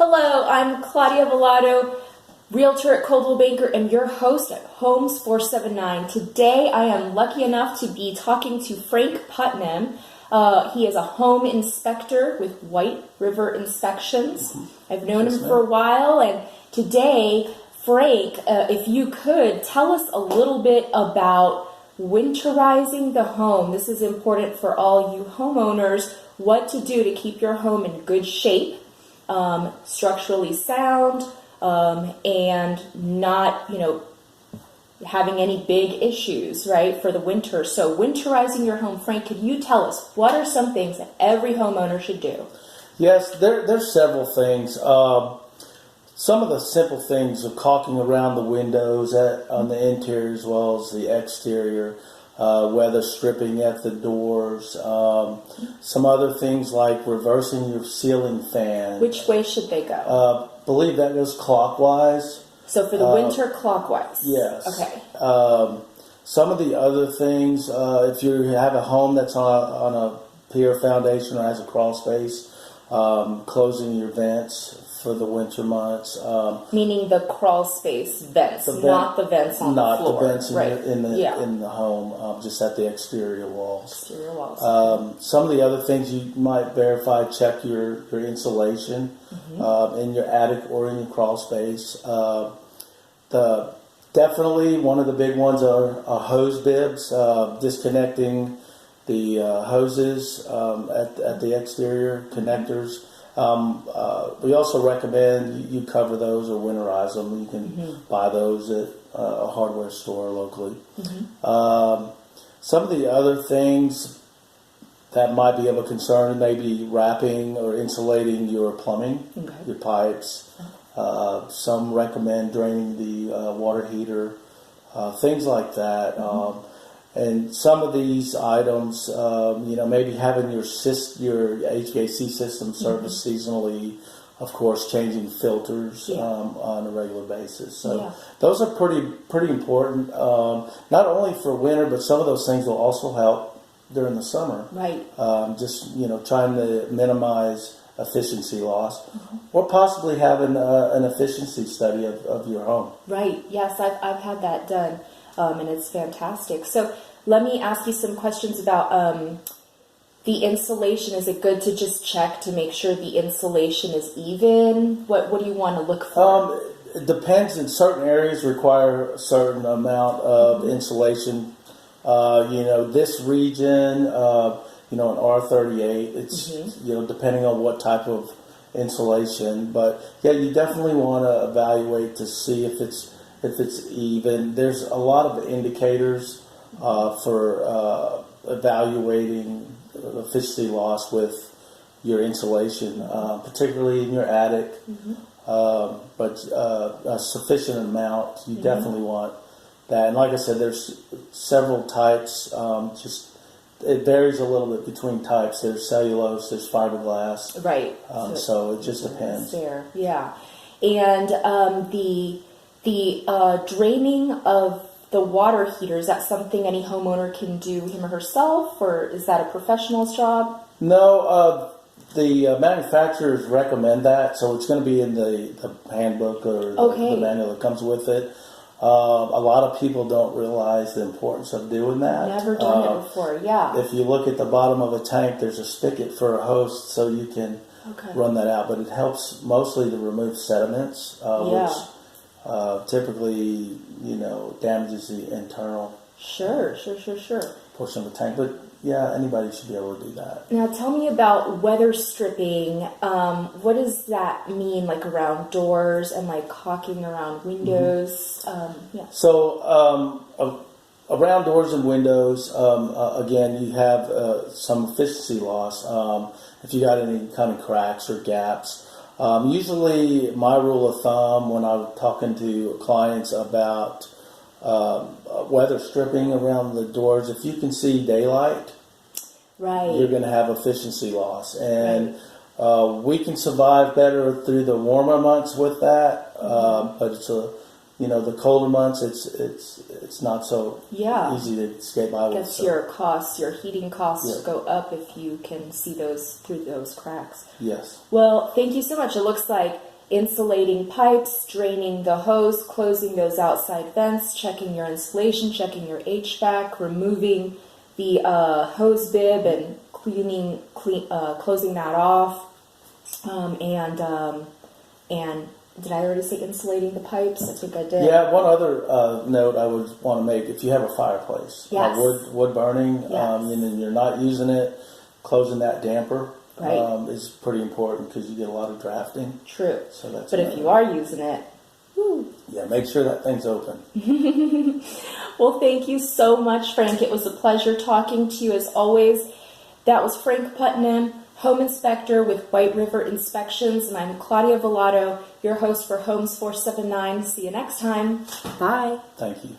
Hello, I'm Claudia Vilato, Realtor at Coldwell Banker and your host at Homes 479. Today I am lucky enough to be talking to Frank Putnam. He is a home inspector with White River Inspections. I've known him for a while, and today, Frank, if you could tell us a little bit about winterizing the home. This is important for all you homeowners, what to do to keep your home in good shape, structurally sound, and not, having any big issues, right, for the winter. So winterizing your home, Frank, could you tell us what are some things that every homeowner should do? Yes, there's several things. Some of the simple things of caulking around the windows on the interior as well as the exterior, weather stripping at the doors, some other things like reversing your ceiling fan. Which way should they go? Believe that goes clockwise. So for the winter, clockwise? Yes. Okay. Some of the other things, if you have a home that's on a pier foundation or has a crawl space, closing your vents for the winter months. Meaning the crawl space vents, not the vents on the floor. Not the vents right. in the home, just at the exterior walls. Exterior walls. Some of the other things you might verify, check your insulation in your attic or in your crawl space. Definitely one of the big ones are hose bibs, disconnecting the hoses at the exterior connectors. We also recommend you cover those or winterize them. You can buy those at a hardware store locally. Some of the other things that might be of a concern may be wrapping or insulating your plumbing, your pipes. Some recommend draining the water heater, things like that. And some of these items, maybe having your HVAC system serviced seasonally, of course, changing filters on a regular basis. So those are pretty important, not only for winter, but some of those things will also help during the summer. Right. Just, trying to minimize efficiency loss, or possibly having an efficiency study of your home. Right. Yes, I've had that done. And it's fantastic. So let me ask you some questions about the insulation. Is it good to just check to make sure the insulation is even? What do you want to look for? It depends. In certain areas require a certain amount of insulation. This region, in R38, it's, depending on what type of insulation. But, you definitely want to evaluate to see if it's even. There's a lot of indicators for evaluating efficiency loss with your insulation, particularly in your attic. But a sufficient amount, you definitely want that. And like I said, there's several types. It varies a little bit between types. There's cellulose, there's fiberglass. Right. So it just depends. There, yeah. And the draining of the water heater, is that something any homeowner can do him or herself, or is that a professional's job? No, the manufacturers recommend that, so it's going to be in the handbook or the manual that comes with it. A lot of people don't realize the importance of doing that. Never done it before, yeah. If you look at the bottom of a tank, there's a spigot for a hose, so you can run that out. But it helps mostly to remove sediments, which typically, damages the internal portion of the tank. But anybody should be able to do that. Now tell me about weather stripping. What does that mean, like around doors and like caulking around windows? So around doors and windows, again, you have some efficiency loss. If you got any kind of cracks or gaps. Usually my rule of thumb when I'm talking to clients about weather stripping around the doors, if you can see daylight, you're going to have efficiency loss. And we can survive better through the warmer months with that, but it's the colder months, it's not so easy to skate by with. I guess your heating costs go up if you can see those through those cracks. Yes. Well, thank you so much. It looks like insulating pipes, draining the hose, closing those outside vents, checking your insulation, checking your HVAC, removing the hose bib and closing that off, and did I already say insulating the pipes? I think I did. Yeah, one other note I would want to make, if you have a fireplace, Yes. wood burning, Yes. and you're not using it, closing that damper Right. is pretty important because you get a lot of drafting. True. So that's But if another- you are using it, woo. Yeah, make sure that thing's open. Well, thank you so much, Frank. It was a pleasure talking to you as always. That was Frank Putnam, home inspector with White River Inspections, and I'm Claudia Vilato, your host for Homes 479. See you next time. Bye. Thank you.